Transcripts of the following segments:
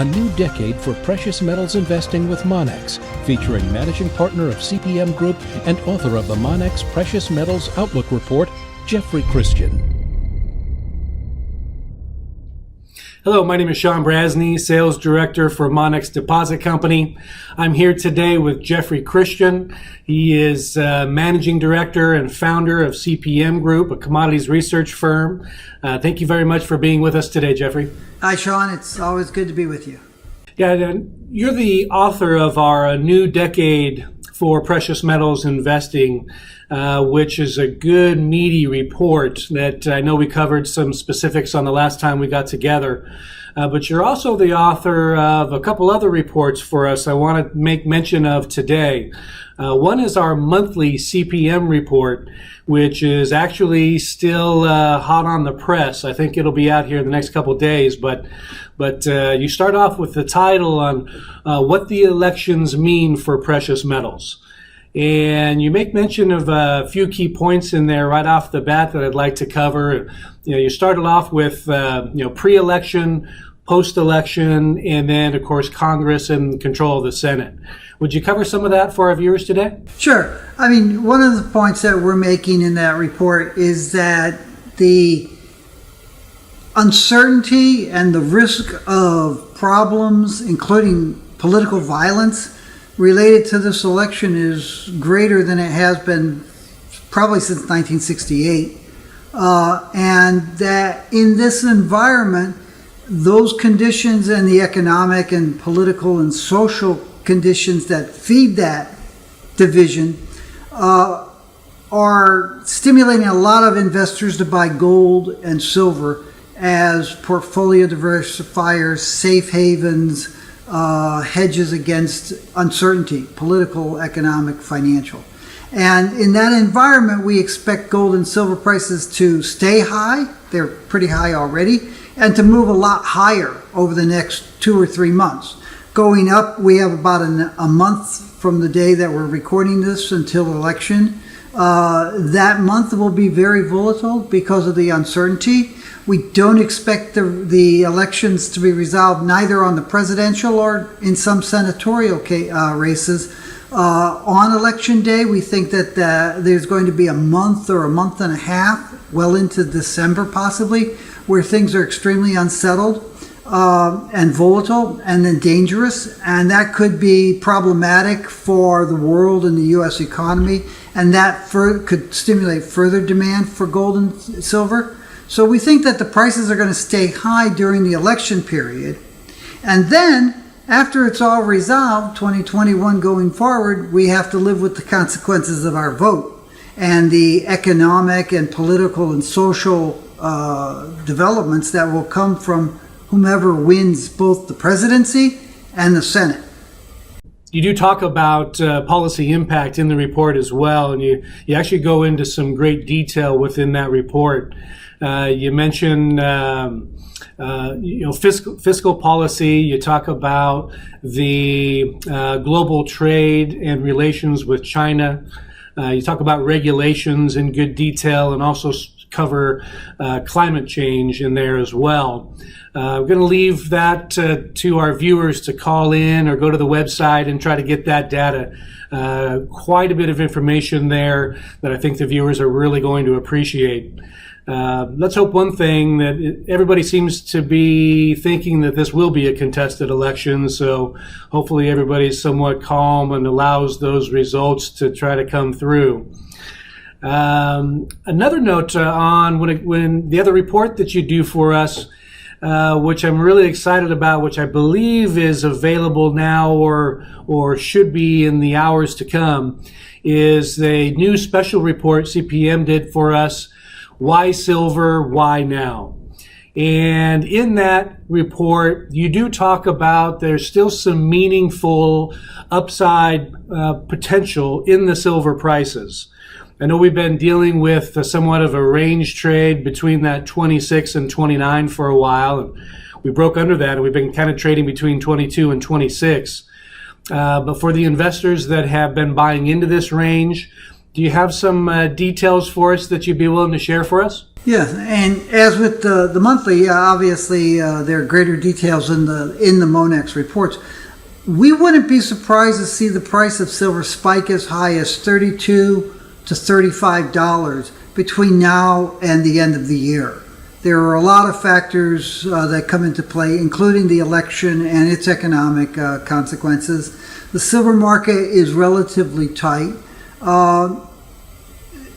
A new decade for precious metals investing with Monex, featuring managing partner of CPM Group and author of the Monex Precious Metals Outlook Report, Jeffrey Christian. Hello, my name is Sean Brasney, Sales Director for Monex Deposit Company. I'm here today with Jeffrey Christian. He is Managing Director and founder of CPM Group, a commodities research firm. Thank you very much for being with us today, Jeffrey. Hi, Sean. It's always good to be with you. Yeah, you're the author of our New Decade for Precious Metals Investing, which is a good, meaty report that I know we covered some specifics on the last time we got together. But you're also the author of a couple other reports for us I want to make mention of today. One is our monthly CPM report, which is actually still hot on the press. I think it'll be out here in the next couple of days. But you start off with the title on what the elections mean for precious metals. And you make mention of a few key points in there right off the bat that I'd like to cover. You started off with pre-election, post-election, and then, of course, Congress and control of the Senate. Would you cover some of that for our viewers today? Sure. I mean, one of the points that we're making in that report is that the uncertainty and the risk of problems, including political violence, related to this election is greater than it has been probably since 1968. And that in this environment, those conditions and the economic and political and social conditions that feed that division are stimulating a lot of investors to buy gold and silver as portfolio diversifiers, safe havens, hedges against uncertainty, political, economic, financial. And in that environment, we expect gold and silver prices to stay high. They're pretty high already, and to move a lot higher over the next 2 or 3 months. Going up, we have about a month from the day that we're recording this until election. That month will be very volatile because of the uncertainty. We don't expect the elections to be resolved neither on the presidential or in some senatorial races. On election day, we think that there's going to be a month or a month and a half, well into December possibly, where things are extremely unsettled and volatile and then dangerous. And that could be problematic for the world and the U.S. economy. And that could stimulate further demand for gold and silver. So we think that the prices are going to stay high during the election period. And then, after it's all resolved, 2021 going forward, we have to live with the consequences of our vote and the economic and political and social developments that will come from whomever wins both the presidency and the Senate. You do talk about policy impact in the report as well, and you actually go into some great detail within that report. You mention fiscal policy. You talk about the global trade and relations with China. You talk about regulations in good detail, and also cover climate change in there as well. I'm going to leave that to our viewers to call in or go to the website and try to get that data. Quite a bit of information there that I think the viewers are really going to appreciate. Let's hope one thing, that everybody seems to be thinking that this will be a contested election, so hopefully everybody's somewhat calm and allows those results to try to come through. Another note on when the other report that you do for us, which I'm really excited about, which I believe is available now or should be in the hours to come, is a new special report CPM did for us, Why Silver, Why Now? And in that report, you do talk about there's still some meaningful upside potential in the silver prices. I know we've been dealing with somewhat of a range trade between that 26 and 29 for a while. And we broke under that, and we've been kind of trading between 22 and 26. But for the investors that have been buying into this range, Do you have some details for us that you'd be willing to share for us? Yeah, and as with the monthly, obviously there are greater details in the Monex reports. We wouldn't be surprised to see the price of silver spike as high as $32 to $35 between now and the end of the year. There are a lot of factors that come into play, including the election and its economic consequences. The silver market is relatively tight.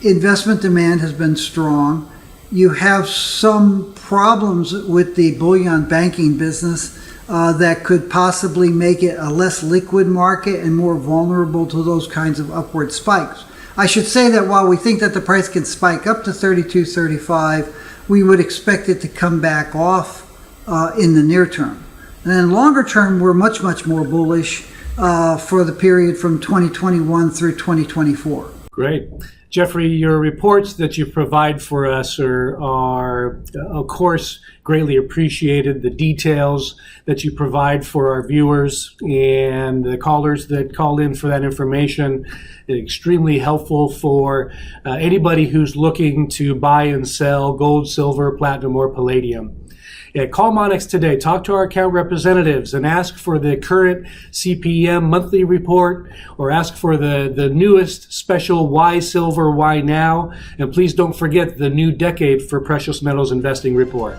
Investment demand has been strong. You have some problems with the bullion banking business that could possibly make it a less liquid market and more vulnerable to those kinds of upward spikes. I should say that while we think that the price can spike up to 32, 35, we would expect it to come back off in the near term. And then longer term, we're much, much more bullish for the period from 2021 through 2024. Great. Jeffrey, your reports that you provide for us are of course, greatly appreciated. The details that you provide for our viewers and the callers that call in for that information is extremely helpful for anybody who's looking to buy and sell gold, silver, platinum, or palladium. Yeah, call Monex today. Talk to our account representatives and ask for the current CPM monthly report or ask for the newest special Why Silver, Why Now? And please don't forget the new Decade for Precious Metals Investing report.